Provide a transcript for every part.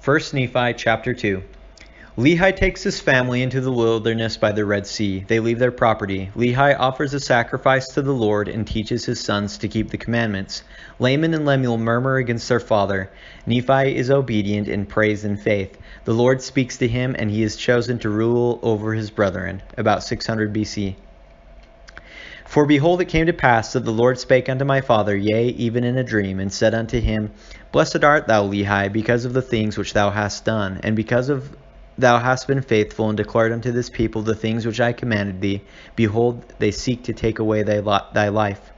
1 Nephi chapter 2. Lehi takes his family into the wilderness by the Red Sea. They leave their property. Lehi offers a sacrifice to the Lord and teaches his sons to keep the commandments. Laman and Lemuel murmur against their father. Nephi is obedient and prays in faith. The Lord speaks to him, and he is chosen to rule over his brethren. About 600 BC. For behold, it came to pass that the Lord spake unto my father, yea, even in a dream, and said unto him, Blessed art thou, Lehi, because of the things which thou hast done, and because of thou hast been faithful and declared unto this people the things which I commanded thee. Behold, they seek to take away thy life.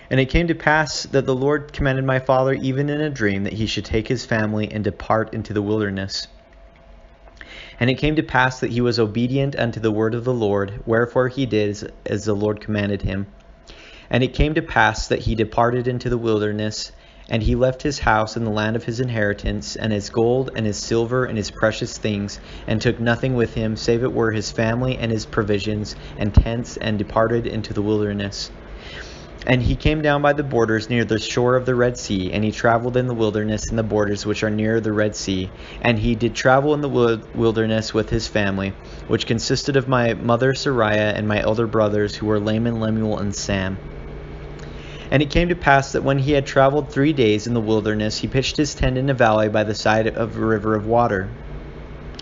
And it came to pass that the Lord commanded my father even in a dream that he should take his family and depart into the wilderness. And it came to pass that he was obedient unto the word of the Lord, wherefore he did as the Lord commanded him. And it came to pass that he departed into the wilderness, and he left his house in the land of his inheritance, and his gold, and his silver, and his precious things, and took nothing with him, save it were his family, and his provisions, and tents, and departed into the wilderness. And he came down by the borders near the shore of the Red Sea, and he traveled in the wilderness in the borders which are near the Red Sea. And he did travel in the wilderness with his family, which consisted of my mother Sariah and my elder brothers, who were Laman, Lemuel, and Sam. And it came to pass that when he had traveled 3 days in the wilderness, he pitched his tent in a valley by the side of a river of water.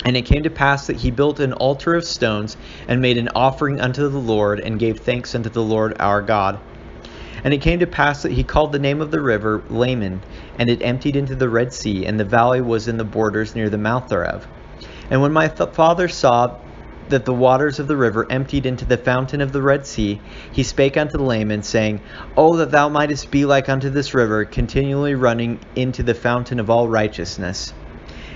And it came to pass that he built an altar of stones, and made an offering unto the Lord, and gave thanks unto the Lord our God. And it came to pass that he called the name of the river Laman, and it emptied into the Red Sea, and the valley was in the borders near the mouth thereof. And when my father saw that the waters of the river emptied into the fountain of the Red Sea, he spake unto Laman, saying, O that thou mightest be like unto this river, continually running into the fountain of all righteousness.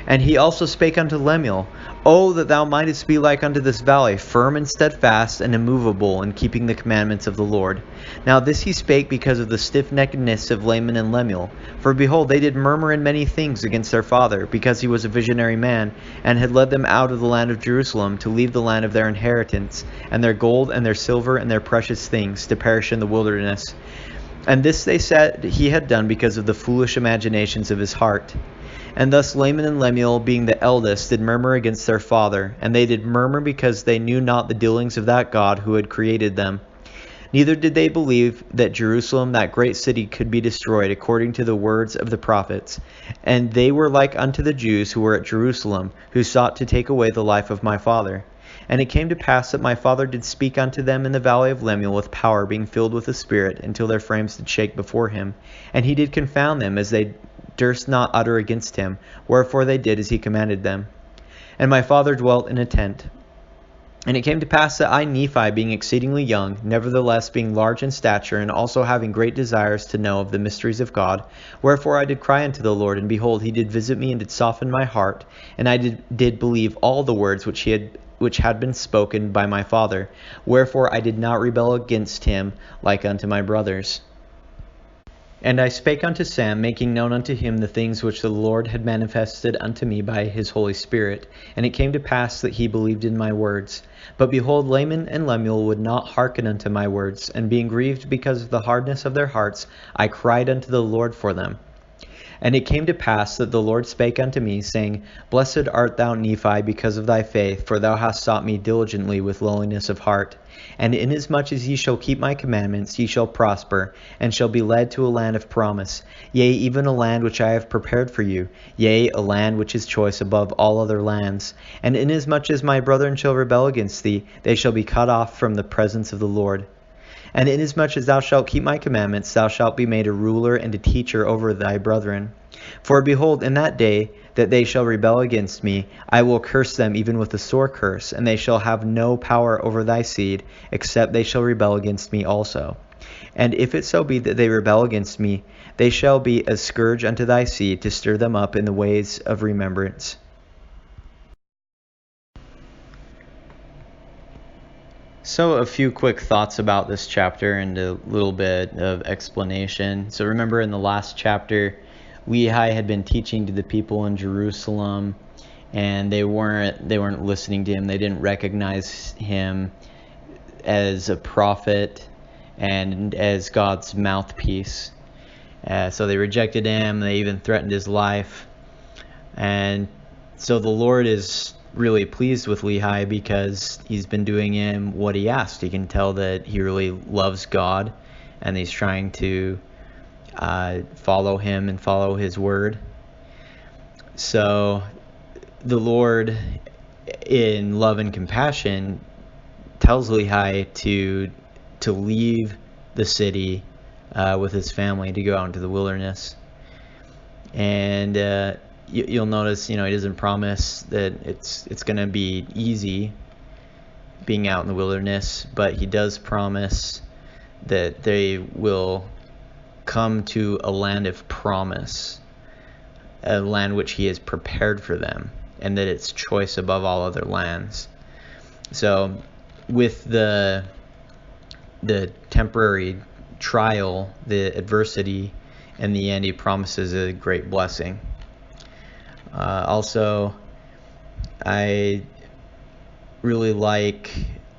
And he also spake unto Lemuel, O that thou mightest be like unto this valley, firm and steadfast and immovable in keeping the commandments of the Lord. Now this he spake because of the stiffneckedness of Laman and Lemuel. For behold, they did murmur in many things against their father, because he was a visionary man, and had led them out of the land of Jerusalem, to leave the land of their inheritance, and their gold and their silver and their precious things, to perish in the wilderness. And this they said he had done because of the foolish imaginations of his heart. And thus Laman and Lemuel, being the eldest, did murmur against their father, and they did murmur because they knew not the dealings of that God who had created them. Neither did they believe that Jerusalem, that great city, could be destroyed, according to the words of the prophets. And they were like unto the Jews who were at Jerusalem, who sought to take away the life of my father. And it came to pass that my father did speak unto them in the valley of Lemuel with power, being filled with the Spirit, until their frames did shake before him. And he did confound them, as they durst not utter against him, wherefore they did as he commanded them. And my father dwelt in a tent. And it came to pass that I, Nephi, being exceedingly young, nevertheless being large in stature, and also having great desires to know of the mysteries of God, wherefore I did cry unto the Lord, and behold, he did visit me, and did soften my heart, and I did believe all the words which had been spoken by my father. Wherefore I did not rebel against him like unto my brothers. And I spake unto Sam, making known unto him the things which the Lord had manifested unto me by his Holy Spirit. And it came to pass that he believed in my words. But behold, Laman and Lemuel would not hearken unto my words, and being grieved because of the hardness of their hearts, I cried unto the Lord for them. And it came to pass that the Lord spake unto me, saying, Blessed art thou, Nephi, because of thy faith, for thou hast sought me diligently with lowliness of heart. And inasmuch as ye shall keep my commandments, ye shall prosper, and shall be led to a land of promise, yea, even a land which I have prepared for you, yea, a land which is choice above all other lands. And inasmuch as my brethren shall rebel against thee, they shall be cut off from the presence of the Lord. And inasmuch as thou shalt keep my commandments, thou shalt be made a ruler and a teacher over thy brethren. For behold, in that day that they shall rebel against me, I will curse them even with a sore curse, and they shall have no power over thy seed, except they shall rebel against me also. And if it so be that they rebel against me, they shall be a scourge unto thy seed, to stir them up in the ways of remembrance. So a few quick thoughts about this chapter and a little bit of explanation. So remember, in the last chapter, Lehi had been teaching to the people in Jerusalem, and they weren't listening to him. They didn't recognize him as a prophet and as God's mouthpiece. So they rejected him. They even threatened his life. And so the Lord is really pleased with Lehi because he's been doing him what he asked. You can tell that he really loves God, and he's trying to follow him and follow his word. So the Lord, in love and compassion, tells Lehi to leave the city with his family to go out into the wilderness. And you'll notice, he doesn't promise that it's going to be easy being out in the wilderness, but he does promise that they will come to a land of promise, a land which he has prepared for them, and that it's choice above all other lands. So with the temporary trial, the adversity, in the end, he promises a great blessing. Also, I really like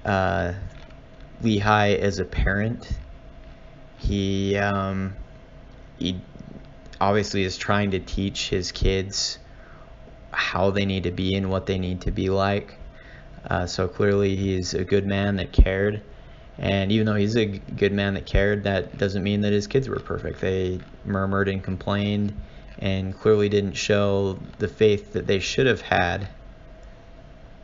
Lehi as a parent. He obviously is trying to teach his kids how they need to be and what they need to be like. So clearly he's a good man that cared. And even though he's a good man that cared, that doesn't mean that his kids were perfect. They murmured and complained and clearly didn't show the faith that they should have had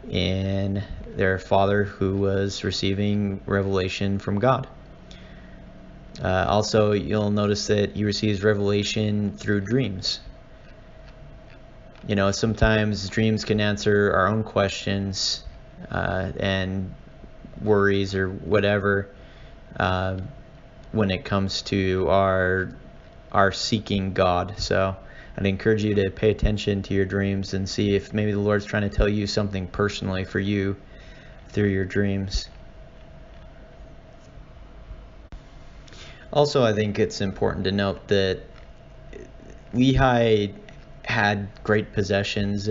in their father who was receiving revelation from God. Also, you'll notice that he receives revelation through dreams. Sometimes dreams can answer our own questions and worries or whatever when it comes to our seeking God. So I'd encourage you to pay attention to your dreams and see if maybe the Lord's trying to tell you something personally for you through your dreams. Also, I think it's important to note that Lehi had great possessions.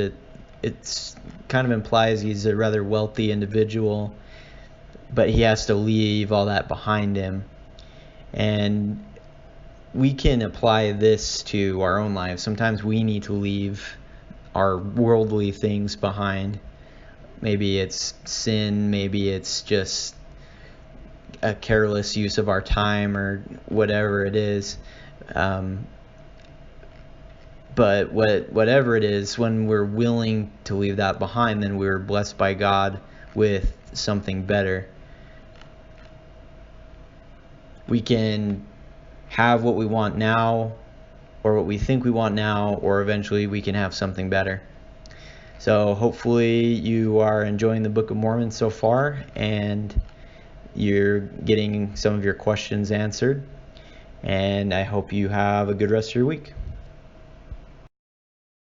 It's kind of implies he's a rather wealthy individual, but he has to leave all that behind him. And we can apply this to our own lives. Sometimes we need to leave our worldly things behind. Maybe it's sin, maybe it's just a careless use of our time or whatever it is. But whatever it is, when we're willing to leave that behind, then we're blessed by God with something better. We can have what we want now, or what we think we want now, or eventually we can have something better. So hopefully you are enjoying the Book of Mormon so far, and you're getting some of your questions answered. And I hope you have a good rest of your week.